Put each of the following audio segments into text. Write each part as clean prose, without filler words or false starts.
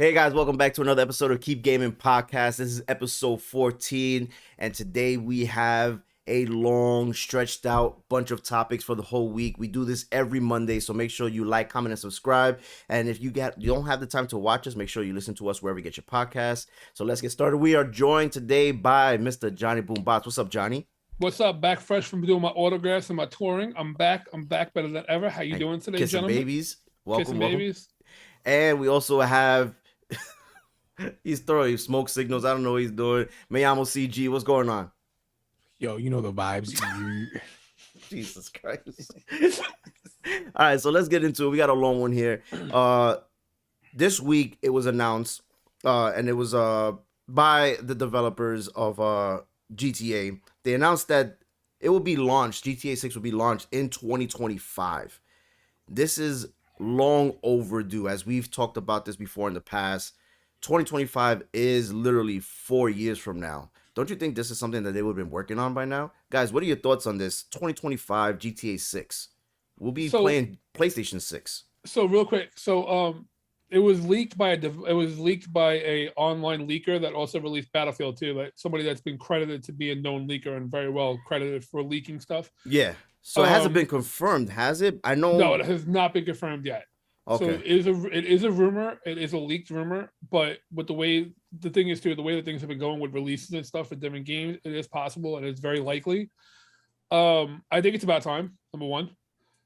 Hey guys, welcome back to another episode of Keep Gaming Podcast. This is episode 14, and today we have a long, stretched out bunch of topics for the whole week. We do this every Monday, so make sure you like, comment, and subscribe. And if you don't have the time to watch us, make sure you listen to us wherever you get your podcasts. So let's get started. We are joined today by Mr. Johnny BoomBotz. What's up, Johnny? What's up? Back fresh from doing my autographs and my touring. I'm back better than ever. How you doing today, Kissing gentlemen? babies. Welcome, Kissing welcome. babies. And we also have he's throwing smoke signals. I don't know what he's doing. MeLlamoCeeGee, what's going on? Yo, you know the vibes. Jesus Christ. All right, so let's get into it. We got a long one here. This week it was announced, and it was by the developers of GTA. They announced that it will be launched, GTA 6 will be launched in 2025. This is long overdue, as we've talked about this before in the past. 2025 is literally 4 years from now. Don't you think this is something that they would have been working on by now? Guys, what are your thoughts on this? 2025 GTA 6. We'll be playing PlayStation 6. So real quick, it was leaked by a online leaker that also released Battlefield 2, like somebody that's been credited to be a known leaker and very well credited for leaking stuff. Yeah. So it hasn't been confirmed, has it? I know. No, it has not been confirmed yet. Okay. So it is a rumor. It is a leaked rumor, but with the way the thing is too, the way that things have been going with releases and stuff for different games, it is possible and it's very likely. I think it's about time. Number one.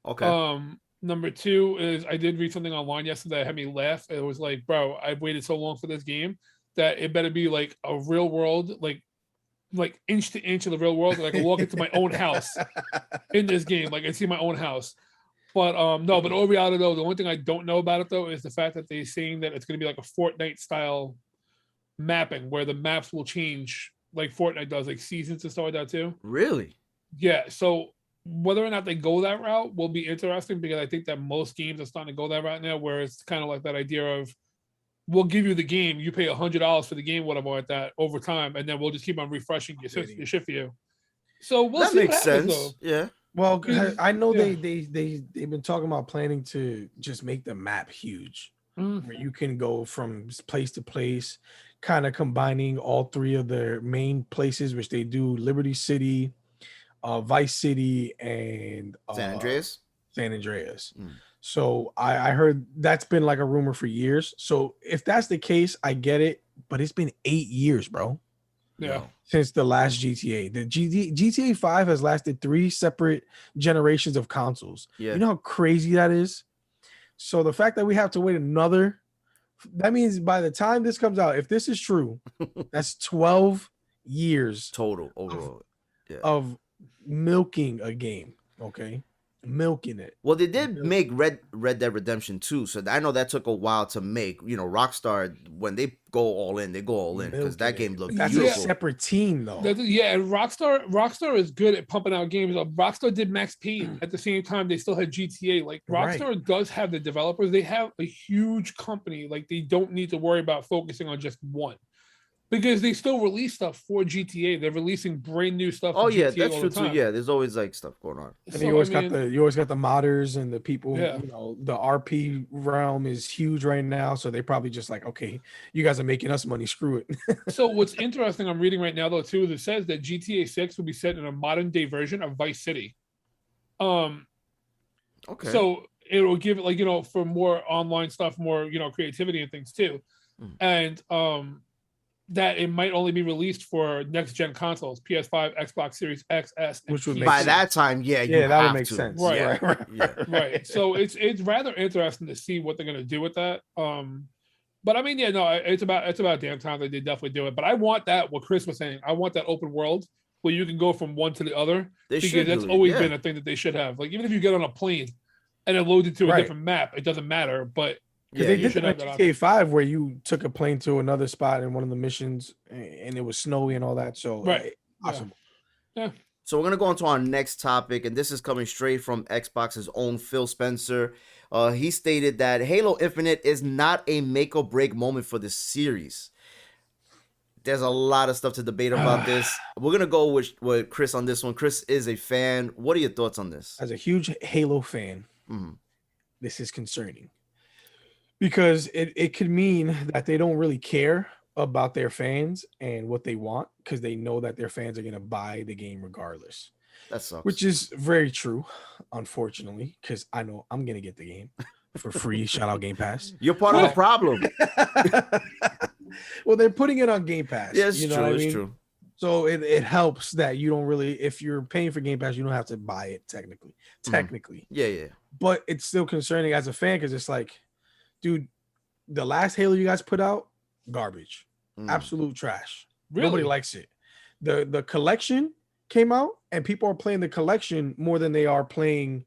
Okay. Number two is I did read something online yesterday that had me laugh. It was like, bro, I've waited so long for this game that it better be like a real world, like inch to inch of the real world, that I can walk into my own house in this game, like and see my own house. But no, but all reality though, the only thing I don't know about it though is the fact that they're saying that it's going to be like a Fortnite style mapping where the maps will change like Fortnite does, like seasons and stuff like that too. Really? Yeah. So whether or not they go that route will be interesting, because I think that most games are starting to go that route now, where it's kind of like that idea of we'll give you the game, you pay $100 for the game, whatever like that over time, and then we'll just keep on refreshing your shit for you. So we'll see. That makes sense. Though. Yeah. Well, I know they've been talking about planning to just make the map huge, where you can go from place to place, kind of combining all three of their main places, which they do: Liberty City, Vice City, and San Andreas. So I heard that's been like a rumor for years. So if that's the case, I get it. But it's been 8 years, bro. Yeah. Since the last GTA. The GTA 5 has lasted 3 separate generations of consoles. Yeah. You know how crazy that is? So the fact that we have to wait another, that means by the time this comes out, if this is true, that's 12 years total overall of milking a game. Okay. Milking it. Well, they did make Red Dead Redemption 2, so I know that took a while to make. You know, Rockstar, when they go all in, they go all in, because that game looked beautiful. That's a separate team, though. Yeah, and Rockstar is good at pumping out games. Rockstar did Max Payne. At the same time, they still had GTA. Like, Rockstar does have the developers. They have a huge company. Like, they don't need to worry about focusing on just one, because they still release stuff for GTA. They're releasing brand new stuff. Oh yeah, GTA that's true too. Yeah, there's always like stuff going on. And you always got the modders and the people. Yeah. You know, the RP realm is huge right now, so they probably just like, okay, you guys are making us money. Screw it. So what's interesting, I'm reading right now though too, is it says that GTA 6 will be set in a modern day version of Vice City. Okay. So it will give it, like, you know, for more online stuff, more, you know, creativity and things too, and that it might only be released for next gen consoles, PS5, Xbox Series X, S, and which would make by that time, that would make sense. Right, right. So it's rather interesting to see what they're gonna do with that. But I mean, yeah, no, it's about damn time that they definitely do it. But I want that, what Chris was saying, I want that open world where you can go from one to the other, because that's always been a thing that they should have. Like, even if you get on a plane and it loads into a different map, it doesn't matter, but because they did that GTA 5 where you took a plane to another spot in one of the missions and it was snowy and all that. So awesome. Yeah. So we're gonna go on to our next topic, and this is coming straight from Xbox's own Phil Spencer. He stated that Halo Infinite is not a make or break moment for the series. There's a lot of stuff to debate about this. We're gonna go with Chris on this one. Chris is a fan. What are your thoughts on this? As a huge Halo fan, this is concerning. because it could mean that they don't really care about their fans and what they want because they know that their fans are going to buy the game regardless, That sucks. which is very true, unfortunately, because I know I'm going to get the game for free. Shout out Game Pass. You're part of the problem. Well, they're putting it on Game Pass. Yeah, it's you know true. what I It's mean? true. So it helps that you don't really, if you're paying for Game Pass, you don't have to buy it technically. Yeah. But it's still concerning as a fan because it's like, dude, the last Halo you guys put out, garbage, absolute trash. Really? Nobody likes it. The collection came out and people are playing the collection more than they are playing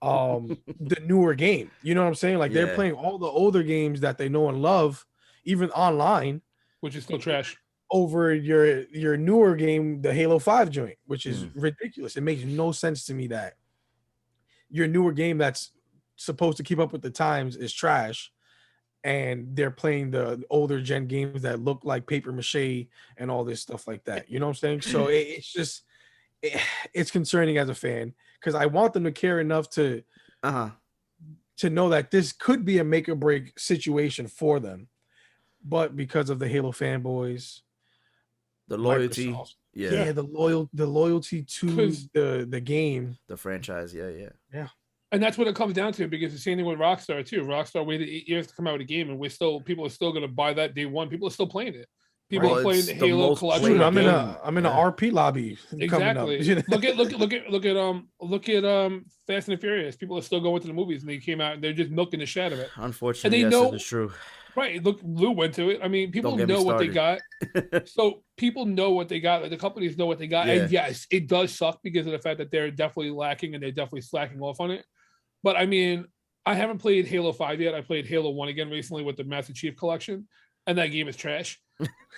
the newer game. You know what I'm saying? Like they're playing all the older games that they know and love, even online, which is still trash, over your newer game, the Halo 5 joint, which is ridiculous. It makes no sense to me that your newer game that's supposed to keep up with the times is trash, and they're playing the older gen games that look like paper mache and all this stuff like that. You know what I'm saying? So it's just it's concerning as a fan because I want them to care enough to know that this could be a make or break situation for them, but because of the Halo fanboys, the loyalty, the loyalty to the game, the franchise, yeah. And that's what it comes down to, because the same thing with Rockstar too. Rockstar waited 8 years to come out with a game, and people are still going to buy that day one. People are still playing it. People are playing the Halo collection. Dude, I'm in a RP lobby. Exactly. Look at Fast and the Furious. People are still going to the movies, and they came out and they're just milking the shit out of it. Unfortunately, and they know it's true. Right. Look, Lou went to it. I mean, people know what they got. So people know what they got. Like, the companies know what they got. And yes, it does suck because of the fact that they're definitely lacking and they're definitely slacking off on it. But I mean, I haven't played Halo 5 yet. I played Halo 1 again recently with the Master Chief Collection, and that game is trash.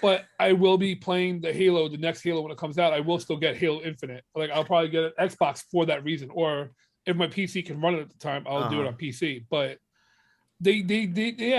But I will be playing the next Halo when it comes out. I will still get Halo Infinite. Like, I'll probably get an Xbox for that reason. Or if my PC can run it at the time, I'll do it on PC. But they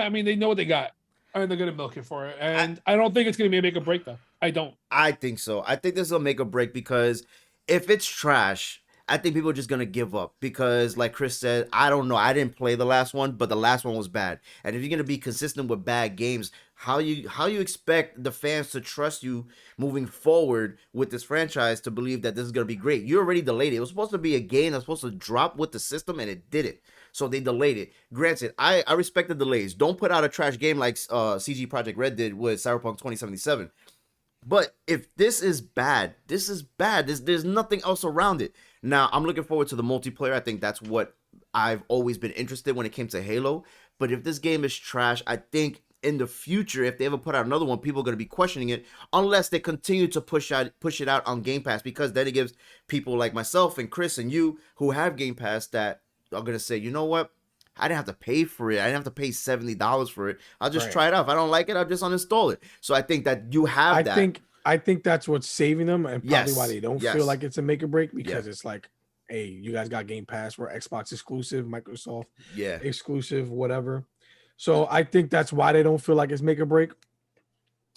I mean, they know what they got, and they're gonna milk it for it. And I don't think it's gonna be a make or break though. I don't. I think so. I think this is a make or break because if it's trash, I think people are just gonna give up because, like Chris said, I don't know. I didn't play the last one, but the last one was bad. And if you're gonna be consistent with bad games, how you expect the fans to trust you moving forward with this franchise to believe that this is gonna be great? You already delayed it. It was supposed to be a game that's supposed to drop with the system, and it didn't. So they delayed it. Granted, I respect the delays. Don't put out a trash game like CG Project Red did with Cyberpunk 2077. But if this is bad, this is bad. There's nothing else around it. Now, I'm looking forward to the multiplayer. I think that's what I've always been interested when it came to Halo. But if this game is trash, I think in the future, if they ever put out another one, people are going to be questioning it unless they continue to push it out on Game Pass, because then it gives people like myself and Chris and you who have Game Pass that are going to say, you know what? I didn't have to pay for it. I didn't have to pay $70 for it. I'll just try it out. If I don't like it, I'll just uninstall it. So I think that you have that. I think that's what's saving them, and probably why they don't feel like it's a make or break, because it's like, hey, you guys got Game Pass. We're Xbox exclusive, Microsoft exclusive, whatever. So I think that's why they don't feel like it's make or break.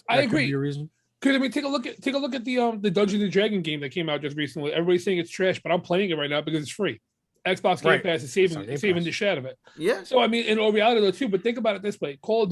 I agree. Reason. Because I mean, take a look at the Dungeons and Dragons game that came out just recently. Everybody's saying it's trash, but I'm playing it right now because it's free. Xbox Game Pass is saving the shit out of it. Yeah. So I mean, in all reality though too, but think about it this way: Call of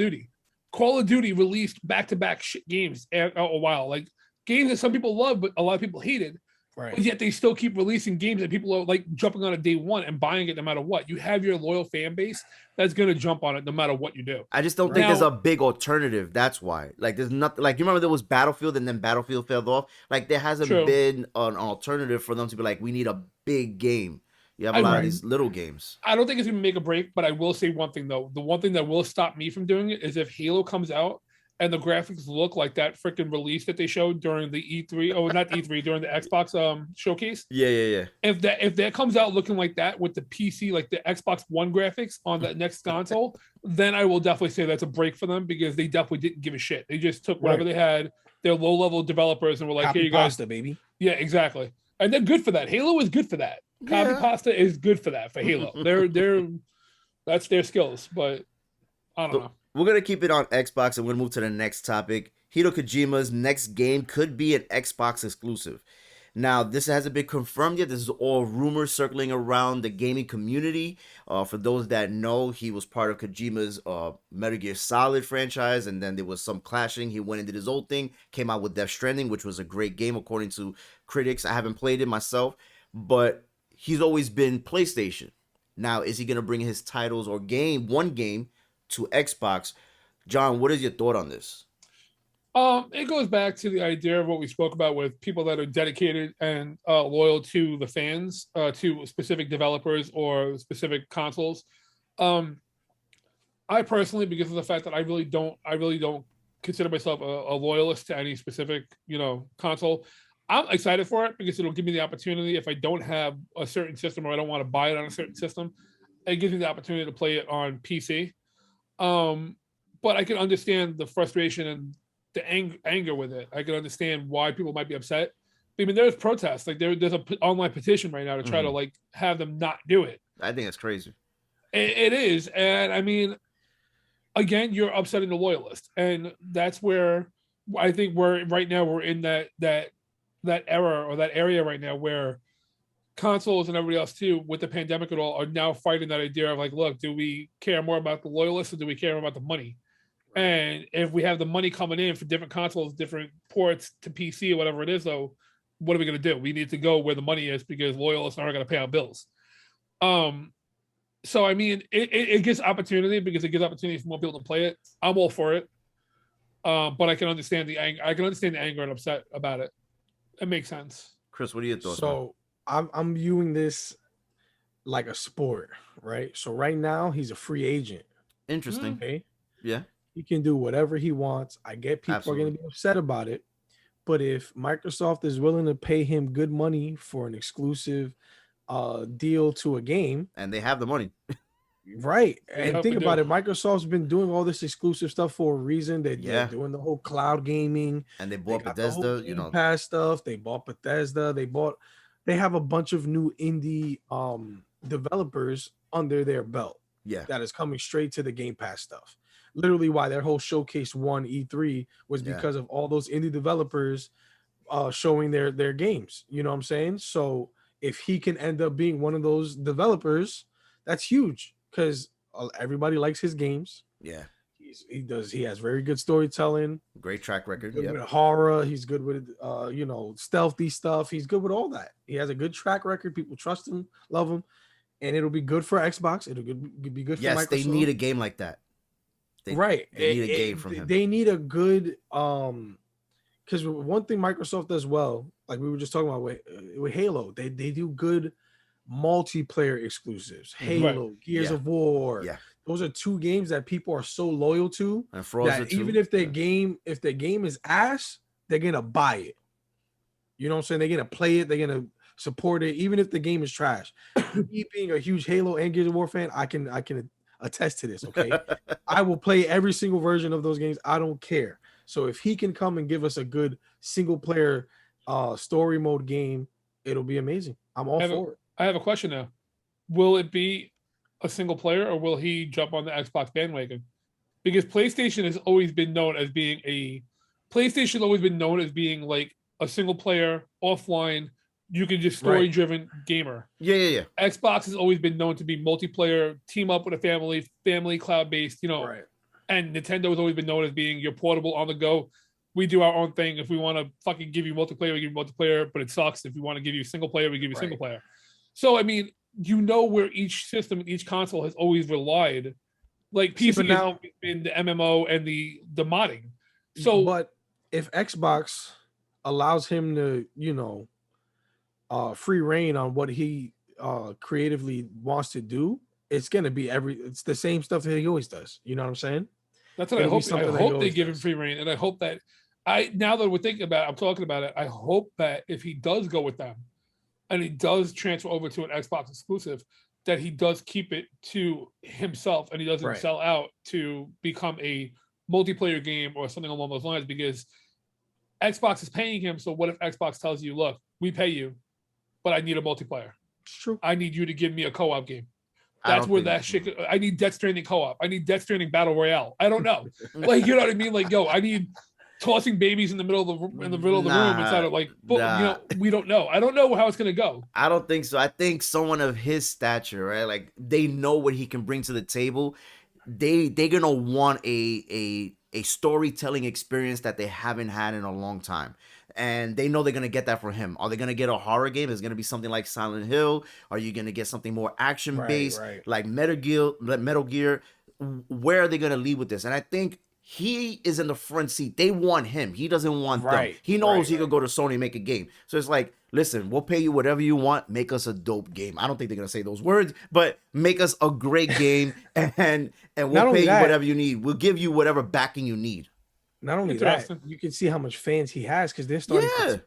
Duty released back-to-back shit games a while, like games that some people love, but a lot of people hated. Right. But yet they still keep releasing games that people are like jumping on a day one and buying it no matter what. You have your loyal fan base that's gonna jump on it no matter what you do. I just don't think there's a big alternative. That's why. Like, there's nothing. Like, you remember there was Battlefield and then Battlefield fell off. Like, there hasn't been an alternative for them to be like, we need a big game. You have a lot of these little games. I don't think it's going to make a break, but I will say one thing, though. The one thing that will stop me from doing it is if Halo comes out and the graphics look like that freaking release that they showed during the E3, oh, not E3, during the Xbox showcase. Yeah. If that comes out looking like that with the PC, like the Xbox One graphics on the next console, then I will definitely say that's a break for them, because they definitely didn't give a shit. They just took whatever they had, their low-level developers, and were like, here you guys. Pasta, baby. Yeah, exactly. And they're good for that. Halo is good for that. Copy pasta is good for that, for Halo. They're that's their skills, but I don't know. We're gonna keep it on Xbox, and we're gonna move to the next topic. Hideo Kojima's next game could be an Xbox exclusive. Now, this hasn't been confirmed yet. This is all rumors circling around the gaming community. For those that know, he was part of Kojima's Metal Gear Solid franchise, and then there was some clashing. He went and did his own thing, came out with Death Stranding, which was a great game according to critics. I haven't played it myself, but he's always been PlayStation. Now, is he going to bring his titles or one game to Xbox? John, what is your thought on this? It goes back to the idea of what we spoke about with people that are dedicated and loyal to the fans, to specific developers or specific consoles. I personally, because of the fact that I really don't consider myself a loyalist to any specific, console. I'm excited for it because it'll give me the opportunity, if I don't have a certain system or I don't want to buy it on a certain system, it gives me the opportunity to play it on PC. But I can understand the frustration and the anger with it. I can understand why people might be upset. I mean, there's protests. Like there's an online petition right now to try to have them not do it. I think it's crazy. It is, and I mean, again, you're upsetting the loyalist, and that's where I think we're in that era or that area right now where consoles and everybody else too, with the pandemic and all, are now fighting that idea of like, look, do we care more about the loyalists or do we care more about the money? And if we have the money coming in for different consoles, different ports to PC or whatever it is, though, what are we going to do? We need to go where the money is because loyalists aren't going to pay our bills. So, I mean, it gives opportunity because it gives opportunity for more people to play it. I'm all for it. But I can understand the anger. I can understand the anger and upset about it. It makes sense. Chris, what are your thoughts? So I'm viewing this like a sport, right? So right now he's a free agent. Interesting. Okay. Yeah. He can do whatever he wants. I get people are going to be upset about it. But if Microsoft is willing to pay him good money for an exclusive deal to a game, and they have the money, right? And think about it, Microsoft's been doing all this exclusive stuff for a reason. They're doing the whole cloud gaming, and they bought Bethesda, past stuff. They bought Bethesda. They have a bunch of new indie developers under their belt. Yeah, that is coming straight to the Game Pass stuff. Literally, why their whole Showcase 1 E3 was because of all those indie developers showing their games. You know what I'm saying? So if he can end up being one of those developers, that's huge because everybody likes his games. Yeah, he has very good storytelling, great track record. Good with horror. He's good with stealthy stuff. He's good with all that. He has a good track record. People trust him, love him, and it'll be good for Xbox. It'll be good for Microsoft. Yes, they need a game like that. They need a game from him. They need a good because one thing Microsoft does well, like we were just talking about with Halo, they do good multiplayer exclusives. Halo, Gears of War. Yeah. Those are two games that people are so loyal to that even if their game is ass, they're gonna buy it. You know what I'm saying? They're gonna play it, they're gonna support it, even if the game is trash. Me being a huge Halo and Gears of War fan, I can attest to this. Okay. I will play every single version of those games. I don't care. So if he can come and give us a good single player story mode game, it'll be amazing. I'm all for it. I have a question now. Will it be a single player or will he jump on the Xbox bandwagon? Because PlayStation has always been known as being like a single player offline. You can just story-driven gamer. Yeah. Xbox has always been known to be multiplayer, team up with a family cloud-based, Right. And Nintendo has always been known as being your portable on the go. We do our own thing. If we want to fucking give you multiplayer, we give you multiplayer, but it sucks. If we want to give you single player, we give you single player. So, I mean, where each system and each console has always relied. Like PC has always been the MMO and the modding. So, but if Xbox allows him to, free reign on what he creatively wants to do, it's gonna be it's the same stuff that he always does. You know what I'm saying? That's what I hope. I hope they give him free reign, and I hope that now that we're thinking about it, I'm talking about it. I hope that if he does go with them, and he does transfer over to an Xbox exclusive, that he does keep it to himself, and he doesn't sell out to become a multiplayer game or something along those lines. Because Xbox is paying him. So what if Xbox tells you, "Look, we pay you, but I need a multiplayer. It's true. I need you to give me a co-op game." That's where that shit. I need Death Stranding co-op. I need Death Stranding Battle Royale. I don't know. Like, you know what I mean? Like, yo, I need tossing babies in the middle of the room inside of like, you know, we don't know. I don't know how it's gonna go. I don't think so. I think someone of his stature, right? Like they know what he can bring to the table. They're gonna want a storytelling experience that they haven't had in a long time. And they know they're going to get that from him. Are they going to get a horror game? Is it going to be something like Silent Hill? Are you going to get something more action-based, like Metal Gear? Where are they going to lead with this? And I think he is in the front seat. They want him. He doesn't want them. He knows he could go to Sony and make a game. So it's like, listen, we'll pay you whatever you want. Make us a dope game. I don't think they're going to say those words, but make us a great game, and we'll pay you whatever you need. We'll give you whatever backing you need. Not only that, you can see how much fans he has because they're starting to,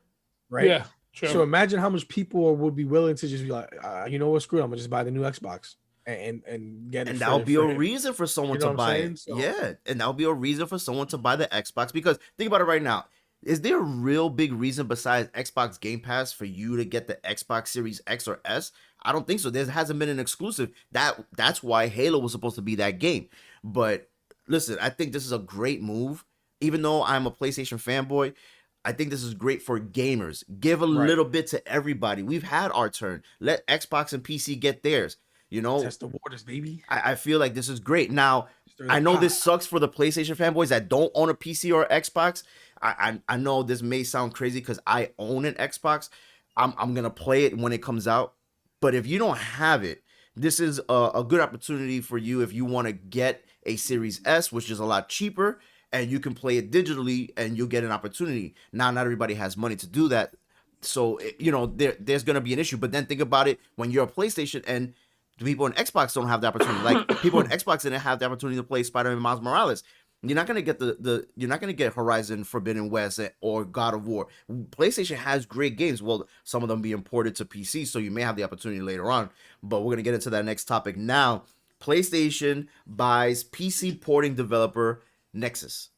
right? Yeah, true. So imagine how much people would be willing to just be like, you know what, screw it, I'm gonna just buy the new Xbox and get it. And that'll be a reason for someone to buy it. So, yeah, and that'll be a reason for someone to buy the Xbox, because think about it right now. Is there a real big reason besides Xbox Game Pass for you to get the Xbox Series X or S? I don't think so. There hasn't been an exclusive. That's why Halo was supposed to be that game. But listen, I think this is a great move. Even though I'm a PlayStation fanboy, I think this is great for gamers. Give a little bit to everybody. We've had our turn. Let Xbox and PC get theirs. You know, test the waters, baby. I feel like this is great. Now, I know this sucks for the PlayStation fanboys that don't own a PC or Xbox. I know this may sound crazy because I own an Xbox. I'm gonna play it when it comes out. But if you don't have it, this is a good opportunity for you if you want to get a Series S, which is a lot cheaper. And you can play it digitally, and you'll get an opportunity. Now, not everybody has money to do that, so you know there's gonna be an issue. But then think about it: when you're a PlayStation and people on Xbox don't have the opportunity, like people on Xbox didn't have the opportunity to play Spider-Man Miles Morales. You're not gonna get you're not gonna get Horizon Forbidden West or God of War. PlayStation has great games. Well, some of them be imported to PC, so you may have the opportunity later on. But we're gonna get into that next topic now. PlayStation buys PC porting developer Nexus.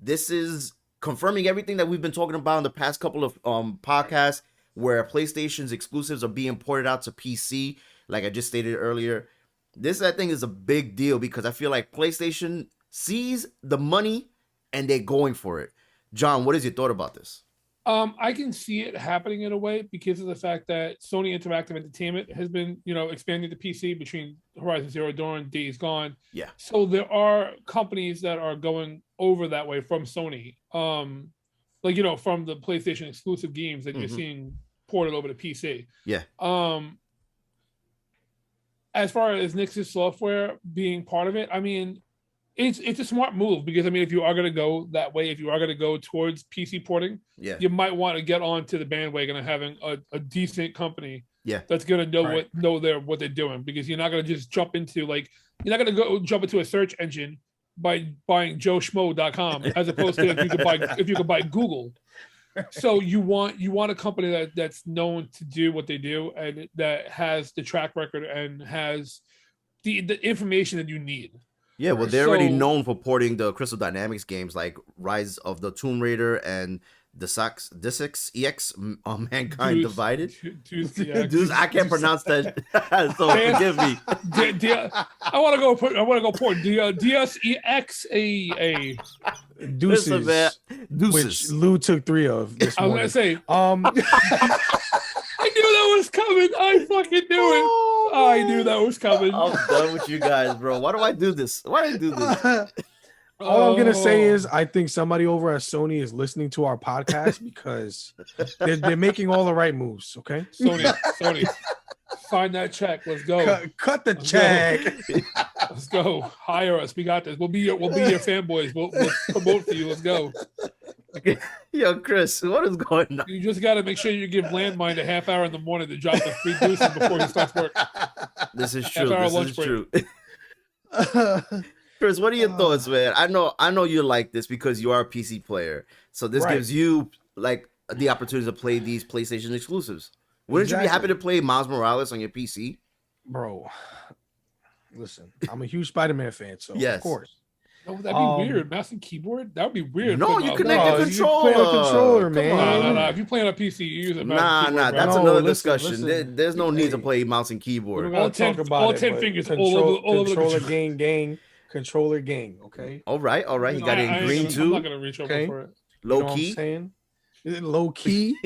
This is confirming everything that we've been talking about in the past couple of podcasts, where PlayStation's exclusives are being ported out to PC, like I just stated earlier. This, I think, is a big deal because I feel like PlayStation sees the money and they're going for it. John, what is your thought about this? I can see it happening in a way because of the fact that Sony Interactive Entertainment has been, you know, expanding the PC between Horizon Zero Dawn, Days Gone. Yeah. So there are companies that are going over that way from Sony. Like, you know, from the PlayStation exclusive games that you're seeing ported over to PC. Yeah. As far as Nexus Software being part of it, I mean, it's a smart move because I mean, if you are going to go that way, if you are going to go towards PC porting, you might want to get onto the bandwagon of having a decent company that's going to know what they're doing, because you're not going to just jump into you're not going to jump into a search engine by buying joeschmo.com as opposed to if you could buy Google. So you want a company that's known to do what they do and that has the track record and has the information that you need. Yeah, well, they're already known for porting the Crystal Dynamics games like Rise of the Tomb Raider and the Dysix EX Mankind Divided. Deuce, I can't pronounce that, so forgive me. I want to go port DSEX a Deuces, which Lou took 3 of this morning. I was gonna say, I knew that was coming. I fucking knew it. I knew that was coming. I'm done with you guys, bro. Why do I do this? All I'm gonna say is I think somebody over at Sony is listening to our podcast because they're making all the right moves. Okay, Sony, sign that check. Let's go. Cut the check. Let's go. Hire us. We got this. We'll be your fanboys. We'll promote for you. Let's go. Yo, Chris, what is going on? You just got to make sure you give Lan Mind a half hour in the morning to drop the 3 deuces before he starts work. This is true. This is true. Chris, what are your thoughts, man? I know you like this because you are a PC player, so this gives you like the opportunity to play these PlayStation exclusives. Wouldn't you be happy to play Miles Morales on your PC, bro? Listen, I'm a huge Spider-Man fan, so of course. No, that'd be weird. Mouse and keyboard? That would be weird. No, you connect the controller. You play a controller, man. No. If you're playing on PC, you use a mouse and keyboard. That's another discussion. There's no need to play mouse and keyboard. We're gonna talk about all 10 fingers all over the controller gang. controller gang. Okay. All right. He got it in green I'm too. not gonna reach over for it. Low key. I'm saying? Low key.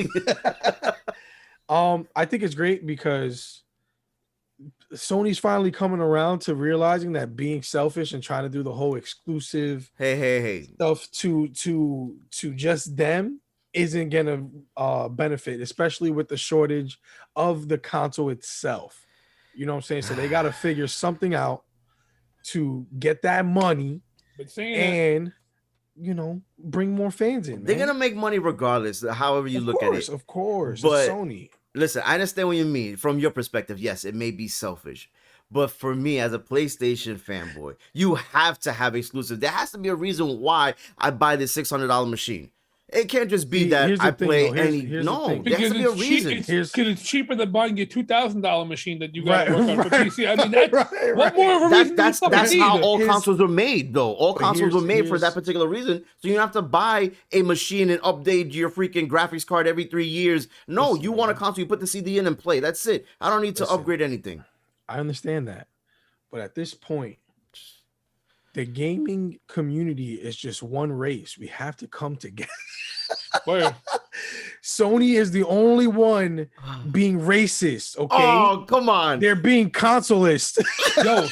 I think it's great because Sony's finally coming around to realizing that being selfish and trying to do the whole exclusive stuff to just them isn't gonna benefit, especially with the shortage of the console itself. You know what I'm saying? So they got to figure something out to get that money and bring more fans in. They're gonna make money regardless, however you look at it. Of course, but it's Sony. Listen, I understand what you mean. From your perspective, yes, it may be selfish. But for me, as a PlayStation fanboy, you have to have exclusive. There has to be a reason why I buy this $600 machine. It can't just be that I play any. No, there has to be a reason. Because it's cheaper than buying a $2,000 machine that you got to work on for PC. I mean, what more of a reason? That's how all consoles are made, though. All consoles were made for that particular reason. So you don't have to buy a machine and update your freaking graphics card every 3 years. No, you want a console, you put the CD in and play. That's it. I don't need to upgrade anything. I understand that, but at this point, the gaming community is just one race. We have to come together. Sony is the only one being racist. Okay. Oh, come on. They're being consolist. Yo,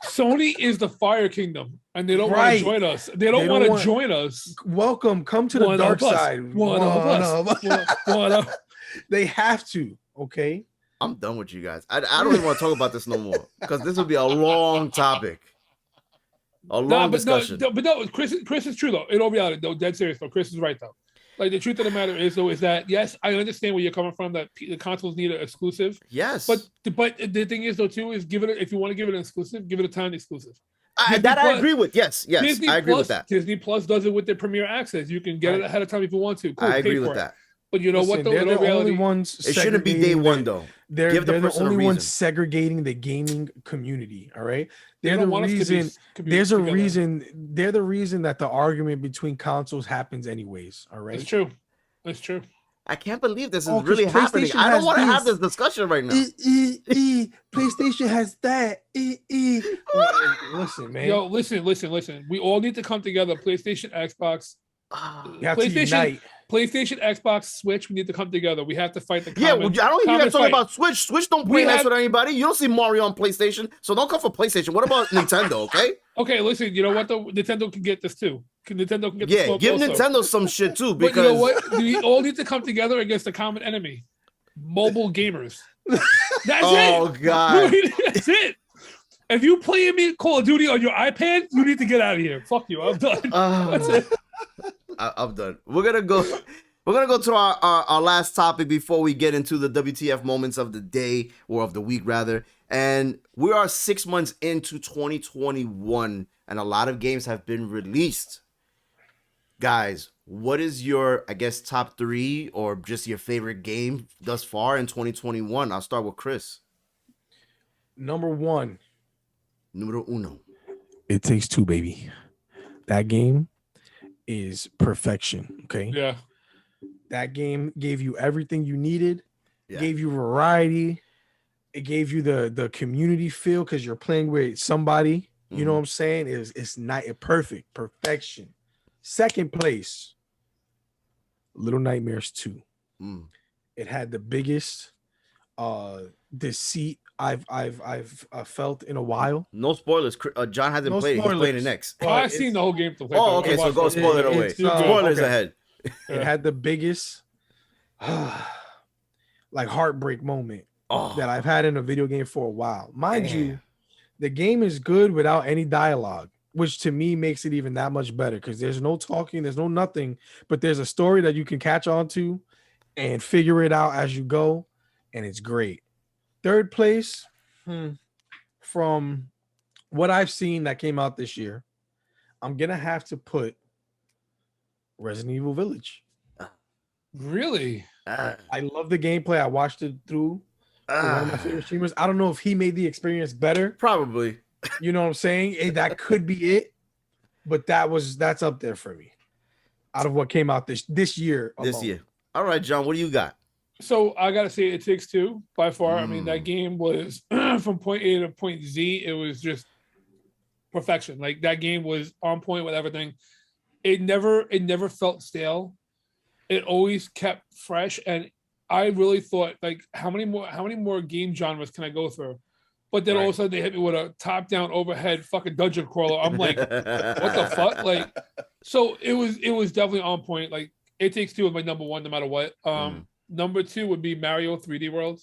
Sony is the Fire Kingdom, and they don't want to join us. They don't want to join us. Welcome. Come to the dark side. One of us. They have to. Okay. I'm done with you guys. I don't even want to talk about this no more because this would be a long topic. A long discussion. No, Chris is true though. In all reality, though, dead serious though. Chris is right though. Like the truth of the matter is though, is that yes, I understand where you're coming from. That the consoles need an exclusive. Yes. But the thing is though too is give it if you want to give it an exclusive, give it a timed exclusive. I agree with. Yes. Disney I agree with that. Disney Plus does it with their Premier Access. You can get it ahead of time if you want to. Cool, I agree with that. But you know what? Though, they're the only ones. It shouldn't be day one though. They're the only ones segregating the gaming community. All right, they're the reason. There's a reason. They're the reason that the argument between consoles happens anyways. All right, it's true. It's true. I can't believe this is really happening. I don't want to have this discussion right now. PlayStation has that. Listen, man. Yo, listen. We all need to come together. PlayStation, Xbox. You have to unite. PlayStation, Xbox, Switch, we need to come together. We have to fight the I don't hear you guys talking about Switch. Switch don't play nice with anybody. You don't see Mario on PlayStation, so don't come for PlayStation. What about Nintendo, okay? Okay, listen, you know what, though? Nintendo can get this, too. Nintendo can get this give also. Nintendo some shit, too, because... But you know what? We all need to come together against the common enemy. Mobile gamers. That's it. Oh, God. That's it. If you play me Call of Duty on your iPad, you need to get out of here. Fuck you. I'm done. That's it. I'm done. We're gonna go to our last topic before we get into the WTF moments of the day or of the week rather. And we are 6 months into 2021, and a lot of games have been released. Guys, what is your, I guess, top 3 or just your favorite game thus far in 2021? I'll start with Chris. Numero uno. It Takes Two, baby. That game is perfection. Okay. Yeah. That game gave you everything you needed. Gave you variety. It gave you the community feel because you're playing with somebody. You know what I'm saying? It's not perfect. Perfection. Second place, Little Nightmares 2. It had the biggest deceit I've felt in a while. No spoilers. John hasn't played it. He's playing it next. I've seen the whole game to play. Oh, okay. So go spoil it away. Spoilers ahead. It had the biggest like heartbreak moment that I've had in a video game for a while. Mind you, the game is good without any dialogue, which to me makes it even that much better because there's no talking, there's no nothing, but there's a story that you can catch on to and figure it out as you go, and it's great. Third place, from what I've seen that came out this year, I'm gonna have to put Resident Evil Village. Really? I love the gameplay. I watched it through one of my favorite streamers. I don't know if he made the experience better. Probably. You know what I'm saying? That could be it, but that's up there for me. Out of what came out this year. This year. All right, John, what do you got? So I gotta say, It Takes Two by far. I mean, that game was from point A to point Z. It was just perfection. Like that game was on point with everything. It never felt stale. It always kept fresh, and I really thought like how many more game genres can I go through? But then all of a sudden they hit me with a top-down overhead fucking dungeon crawler. I'm like, what the fuck? Like, so it was definitely on point. Like, It Takes Two is my number one, no matter what. Number two would be Mario 3D World.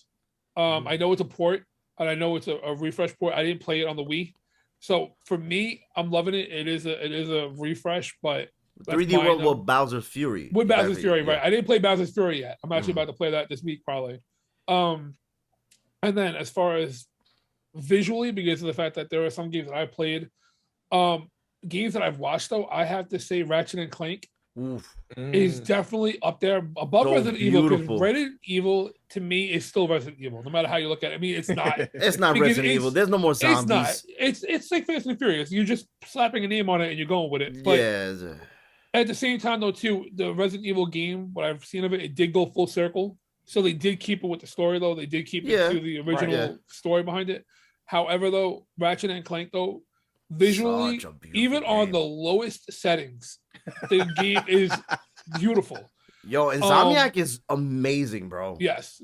I know it's a port, and I know it's a refresh port. I didn't play it on the Wii, so for me, I'm loving it. It is a refresh, but 3D World with Bowser's Fury. With Bowser's Fury, right? I didn't play Bowser's Fury yet. I'm actually about to play that this week, probably. And then as far as visually, because of the fact that there are some games that I played, games that I've watched though, I have to say Ratchet and Clank is definitely up there above Resident Evil, because Resident Evil to me is still Resident Evil, no matter how you look at it. I mean, it's not. It's not Resident Evil. There's no more zombies. It's not. It's like Fast and Furious. You're just slapping a name on it and you're going with it. But at the same time, though, too, the Resident Evil game, what I've seen of it, it did go full circle. So they did keep it with the story, though. They did keep it to the original story behind it. However, though, Ratchet and Clank, though, visually, even on the lowest settings, the game is beautiful. Yo, Insomniac is amazing, bro. Yes.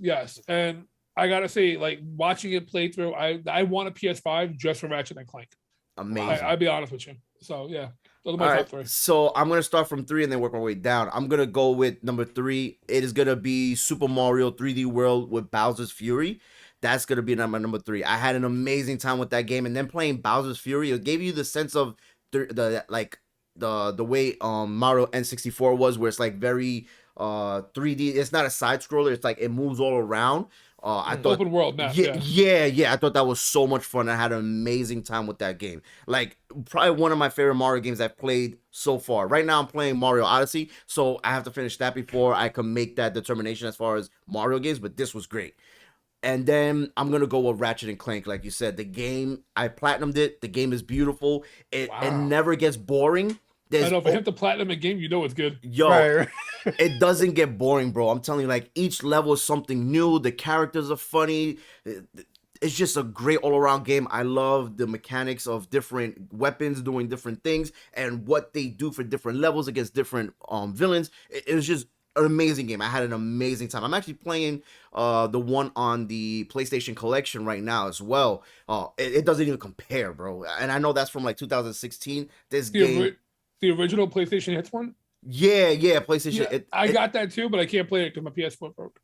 And I gotta say, like, watching it play through, I want a PS5 just for Ratchet and Clank. Amazing. I'll be honest with you. So, yeah. Those are my top three. So I'm going to start from 3 and then work my way down. I'm going to go with number 3. It is going to be Super Mario 3D World with Bowser's Fury. That's going to be my number 3. I had an amazing time with that game. And then playing Bowser's Fury, it gave you the sense of the way Mario N64 was, where it's like very 3D. It's not a side scroller. It's like it moves all around. I thought open world map. Yeah. I thought that was so much fun. I had an amazing time with that game. Like probably one of my favorite Mario games I've played so far. Right now I'm playing Mario Odyssey, so I have to finish that before I can make that determination as far as Mario games. But this was great. And then I'm gonna go with Ratchet and Clank, like you said. The game, I platinumed it. The game is beautiful. It never gets boring. I know, for him to platinum a game, you know it's good. Yo, it doesn't get boring, bro. I'm telling you, like, each level is something new. The characters are funny. It's just a great all-around game. I love the mechanics of different weapons doing different things and what they do for different levels against different villains. It was just an amazing game. I had an amazing time. I'm actually playing the one on the PlayStation Collection right now as well. It doesn't even compare, bro. And I know that's from, like, 2016. This game... The original PlayStation Hits one? Yeah, PlayStation. Yeah, I got that too, but I can't play it because my PS4 broke.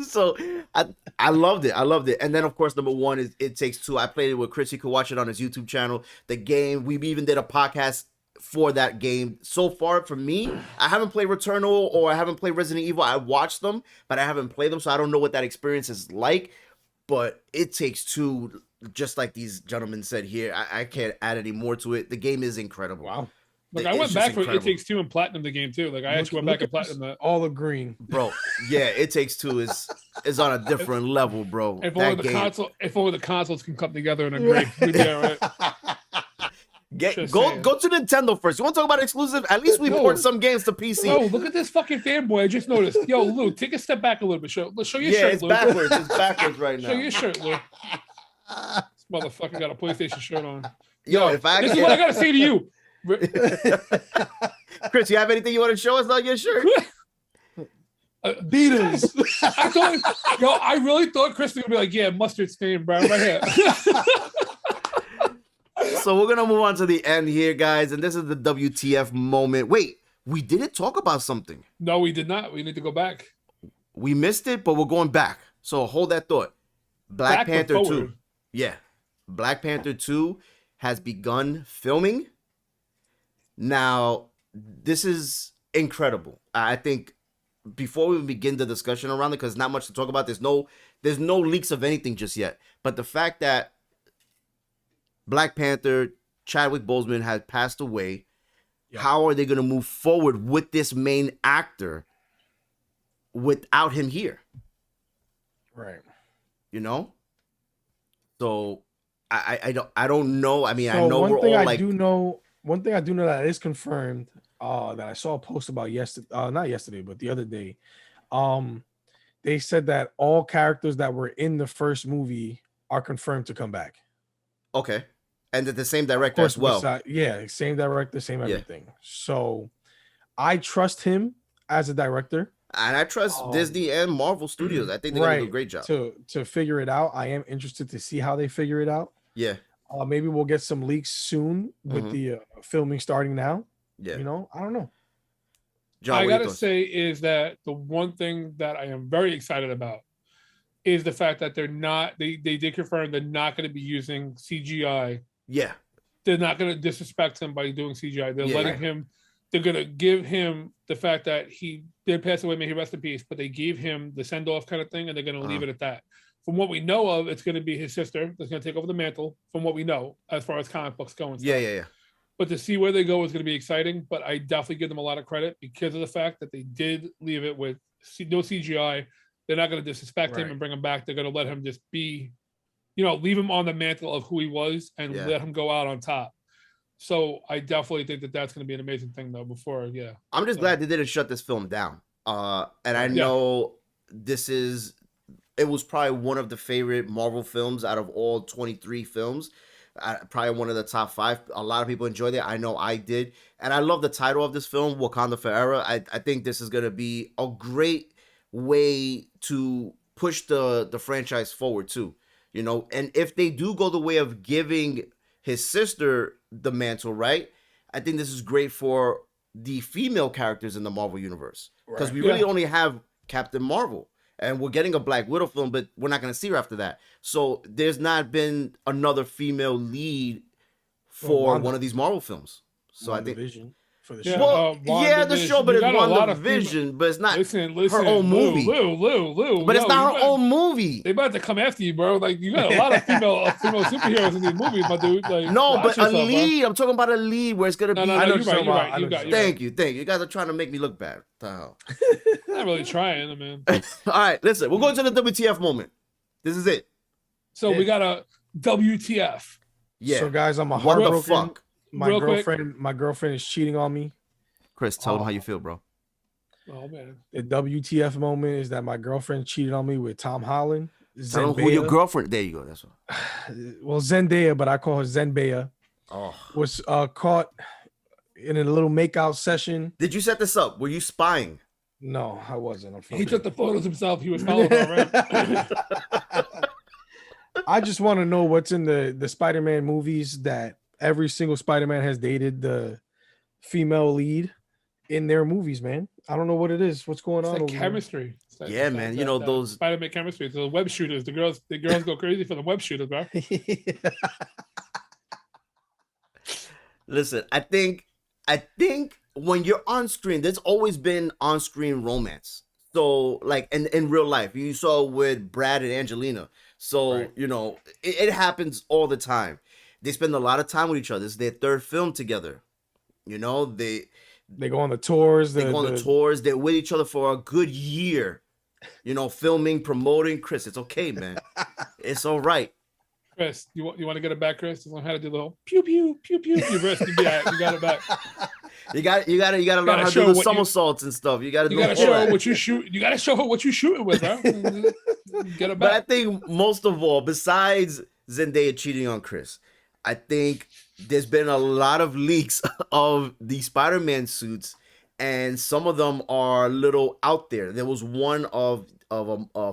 So I loved it. And then, of course, number 1 is It Takes Two. I played it with Chris. You could watch it on his YouTube channel. The game, we even did a podcast for that game. So far, for me, I haven't played Returnal or I haven't played Resident Evil. I watched them, but I haven't played them, so I don't know what that experience is like. But It Takes Two, just like these gentlemen said here, I can't add any more to it. The game is incredible. Wow. Like, I went back for It Takes Two and platinum the game too. Like, I actually went back and platinum that. All agreeing, bro. Yeah, It Takes Two is on a different level, bro. If only the consoles can come together and agree, we'd be all right. Go to Nintendo first. You want to talk about exclusive? At least we port some games to PC. Bro, look at this fucking fanboy. I just noticed. Yo, Lou, take a step back a little bit. Show your shirt, Lou. It's backwards right now. Show your shirt, Lou. This motherfucker got a PlayStation shirt on. Yo, this is what I gotta say to you. Chris, you have anything you want to show us on your shirt? Beatles. I really thought Chris was gonna be like, yeah, mustard stain, bro, right here. So we're gonna move on to the end here, guys, and this is the WTF moment. Wait, we didn't talk about something. No, we did not. We need to go back. We missed it, but we're going back. So hold that thought. Black Panther 2. Yeah. Black Panther 2 has begun filming. Now, this is incredible. I think before we begin the discussion around it, because not much to talk about, there's no leaks of anything just yet. But the fact that Black Panther, Chadwick Boseman, has passed away, how are they going to move forward with this main actor without him here? Right. You know? So I don't know. I mean, so I know one thing I do know that is confirmed, that I saw a post about not yesterday, but the other day. They said that all characters that were in the first movie are confirmed to come back. Okay. And the same director as well. Yeah, same director, same everything. So I trust him as a director. And I trust Disney and Marvel Studios. I think they're gonna do a great job to figure it out. I am interested to see how they figure it out. Yeah. Maybe we'll get some leaks soon with the filming starting now. Yeah. You know, I don't know. John, I gotta say is that the one thing that I am very excited about is the fact that they did confirm they're not going to be using CGI. Yeah. They're not going to disrespect him by doing CGI. They're letting him, they're going to give him the fact that he did pass away, may he rest in peace, but they gave him the send off kind of thing, and they're going to leave it at that. From what we know of, it's going to be his sister that's going to take over the mantle, from what we know, as far as comic books go and stuff. Yeah. But to see where they go is going to be exciting. But I definitely give them a lot of credit because of the fact that they did leave it with no CGI. They're not going to disrespect him and bring him back. They're going to let him just be, leave him on the mantle of who he was and let him go out on top. So I definitely think that that's going to be an amazing thing, though. I'm just glad they didn't shut this film down. And I know it was probably one of the favorite Marvel films out of all 23 films. Probably one of the top 5. A lot of people enjoyed it. I know I did. And I love the title of this film, Wakanda Forever. I think this is going to be a great way to push the franchise forward too. And if they do go the way of giving his sister the mantle, right? I think this is great for the female characters in the Marvel universe. Because we really only have Captain Marvel. And we're getting a Black Widow film, but we're not going to see her after that. So there's not been another female lead for one of these Marvel films. So I think for the show. The show, but it's WandaVision, but it's not her own movie. Lou. But it's not her own movie. They about to come after you, bro. Like, you got a lot of female superheroes in these movies, my dude. Like, no, but a lead. I'm talking about a lead where it's gonna be. No, you're right. Thank you. You guys are trying to make me look bad. What the hell? Not really trying, man. All right, listen. We're going to the WTF moment. This is it. So we got a WTF. Yeah. So guys, I'm what the fuck? My girlfriend is cheating on me. Chris, tell them how you feel, bro. Oh man. The WTF moment is that my girlfriend cheated on me with Tom Holland. Tell them who your girlfriend. There you go. That's what. Well, Zendaya, but I call her Zenbaya. Was caught in a little makeout session. Did you set this up? Were you spying? No, I wasn't. He took the photos himself. He was following her, right? I just want to know what's in the Spider-Man movies that every single Spider-Man has dated the female lead in their movies, man. I don't know what it is. What's going on? Like chemistry. Man. Those Spider-Man chemistry. The web shooters. The girls go crazy for the web shooters, bro. Listen, I think when you're on screen, there's always been on-screen romance. So, like, in real life, you saw with Brad and Angelina. So, it happens all the time. They spend a lot of time with each other. It's their third film together. They go on the tours. They're with each other for a good year. Filming, promoting. Chris, it's okay, man. It's all right. Chris, you want to get it back, Chris? You learn how to do the whole pew pew pew pew. You got it back. You got to learn how to do the somersaults and stuff. You got to show her what you shoot. You got to show her what you shooting with, huh? Get it back. But I think most of all, besides Zendaya cheating on Chris, I think there's been a lot of leaks of the Spider-Man suits, and some of them are a little out there. There was one of a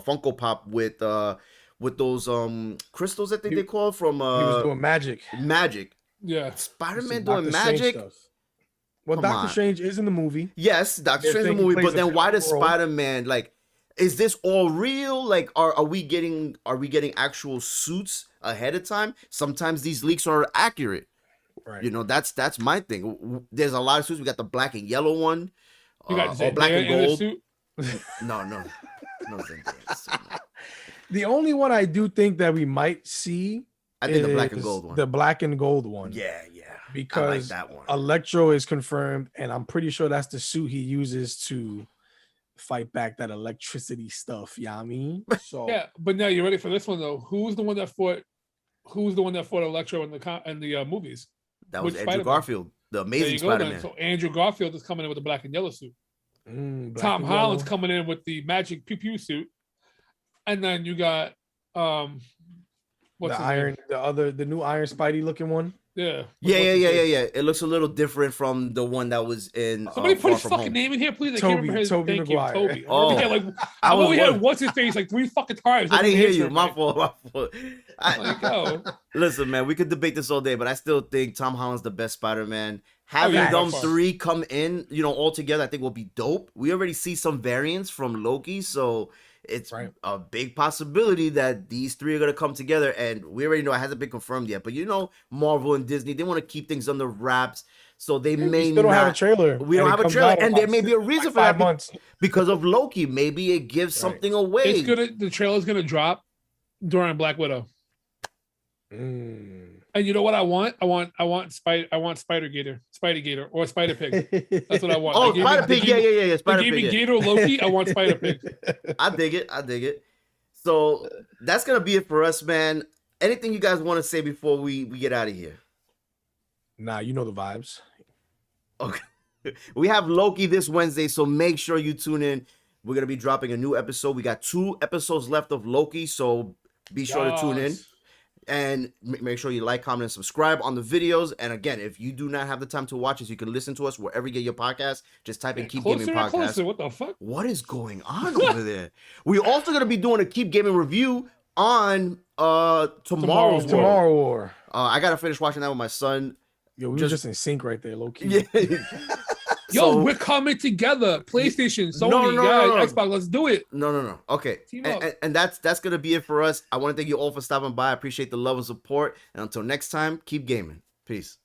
Funko Pop with those crystals that they call from he was doing magic. Yeah. Spider-Man doing magic. Well, Doctor Strange is in the movie. Yes, Doctor Strange in the movie, but then why does Spider-Man, like, is this all real? Like, are we getting actual suits ahead of time? Sometimes these leaks are accurate. Right. That's my thing. There's a lot of suits. We got the black and yellow one. You got or black and gold. Suit? No. The only one I do think that we might see, I think the black and gold one. The black and gold one. Yeah. Because I like that one. Electro is confirmed, and I'm pretty sure that's the suit he uses to fight back that electricity stuff. Yeah, I mean, so yeah. But now you ready for this one though? Who's the one that fought Electro in the movies? That was Andrew Garfield, the Amazing Spider-Man. So Andrew Garfield is coming in with the black and yellow suit. Tom Holland's coming in with the magic pew pew suit, and then you got what's What's the his name? Iron, the new Iron Spidey looking one. Yeah. Yeah. It looks a little different from the one that was in. Somebody Far put his From fucking Home. name in here, please. I Toby- can't remember his Toby thank you, Maguire. Toby. Oh. I've only was- had what's his face like 3 fucking times. I didn't hear you. Answer My it. fault. Like, yo. Listen, man, we could debate this all day, but I still think Tom Holland's the best Spider-Man. Having yeah, them by far. 3 come in, all together, I think will be dope. We already see some variants from Loki, so it's Right. a big possibility that these 3 are gonna come together. And we already know it hasn't been confirmed yet, but Marvel and Disney, they want to keep things under wraps, so they We may still don't have a not. trailer. We don't and it have a comes trailer, out in and there about may be a reason for 5 that months. because of Loki. Maybe it gives Right. something away. The trailer's gonna drop during Black Widow. Mm. And you know what I want? I want Spider Gator, or Spider Pig. That's what I want. Oh, They gave me- Spider they Pig, gave me- yeah. They Spider gave me Pig. Gator Loki. I want Spider Pig. I dig it. So that's gonna be it for us, man. Anything you guys want to say before we get out of here? Nah, you know the vibes. Okay. We have Loki this Wednesday, so make sure you tune in. We're gonna be dropping a new episode. We got 2 episodes left of Loki, so be sure to tune in. Yes. And make sure you like, comment, and subscribe on the videos. And again, if you do not have the time to watch us, you can listen to us wherever you get your podcast. Just type in Keep Gaming Closer and Podcast. closer. What the fuck? What is going on over there? We're also going to be doing a Keep Gaming review on tomorrow's War. Tomorrow War. I got to finish watching that with my son. Yo, we were just in sync right there, low key. Yeah. Yo, we're coming together. PlayStation, Sony, No. Xbox. Let's do it. No. Okay. Team up. And that's going to be it for us. I want to thank you all for stopping by. I appreciate the love and support. And until next time, keep gaming. Peace.